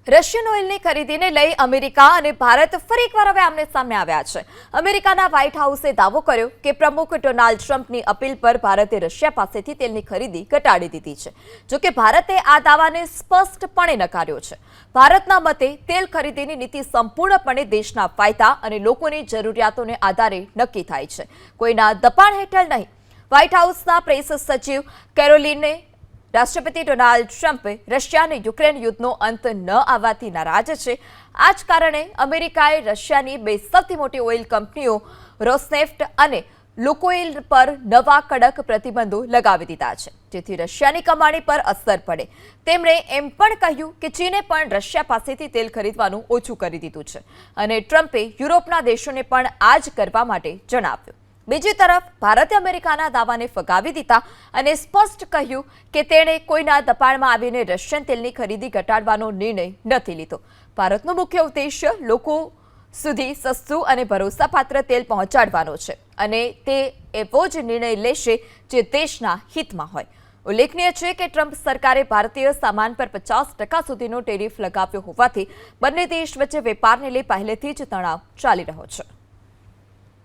Russian ઓઇલની ખરીદીને લઈ America અને ભારત ફરી એકવાર હવે આમને સામે આવ્યા છે। અમેરિકાના વ્હાઇટ હાઉસે દાવો કર્યો કે પ્રમુખ ડોનાલ્ડ ટ્રમ્પની અપીલ પર ભારતે રશિયા પાસેથી તેલની ખરીદી ઘટાડી દીધી છે। જો કે ભારતે આ દાવાને સ્પષ્ટપણે નકાર્યો છે। ભારતના મતે તેલ ખરીદીની નીતિ સંપૂર્ણપણે દેશના ફાયદા અને લોકોની જરૂરિયાતોને આધારે નક્કી થાય છે, કોઈના દબાણ હેઠળ નહીં। વ્હાઇટ હાઉસના પ્રેસ સચિવ કેરોલિને રાષ્ટ્રપતિ ડોનાલ્ડ ટ્રમ્પે રશિયા અને યુક્રેન યુદ્ધનો અંત ન આવવાથી નારાજ છે। આ જ કારણે અમેરિકાએ રશિયાની બે સૌથી મોટી ઓઇલ કંપનીઓ રોસનેફ્ટ અને લુકોઇલ પર નવા કડક પ્રતિબંધો લગાવી દીધા છે, જેથી રશિયાની કમાણી પર અસર પડે। તેમણે એમ પણ કહ્યું કે ચીને પણ રશિયા પાસેથી તેલ ખરીદવાનું ઓછું કરી દીધું છે અને ટ્રમ્પે યુરોપના દેશોને પણ આ જ કરવા માટે જણાવ્યું। બીજી તરફ ભારતે અમેરિકાના દાવાને ફગાવી દીધા અને સ્પષ્ટ કહ્યું કે તેણે કોઈના દબાણમાં આવીને રશિયન તેલની ખરીદી ઘટાડવાનો નિર્ણય નથી લીધો। ભારતનો મુખ્ય ઉદ્દેશ્ય લોકો સુધી સસ્તું અને ભરોસાપાત્ર તેલ પહોંચાડવાનો છે અને તે એવો જ નિર્ણય લેશે જે દેશના હિતમાં હોય। ઉલ્લેખનીય છે કે ટ્રમ્પ સરકારે ભારતીય સામાન પર 50% સુધીનો ટેરિફ લગાવ્યો હોવાથી બંને દેશ વચ્ચે વેપારને લઈ પહેલેથી જ તણાવ ચાલી રહ્યો છે।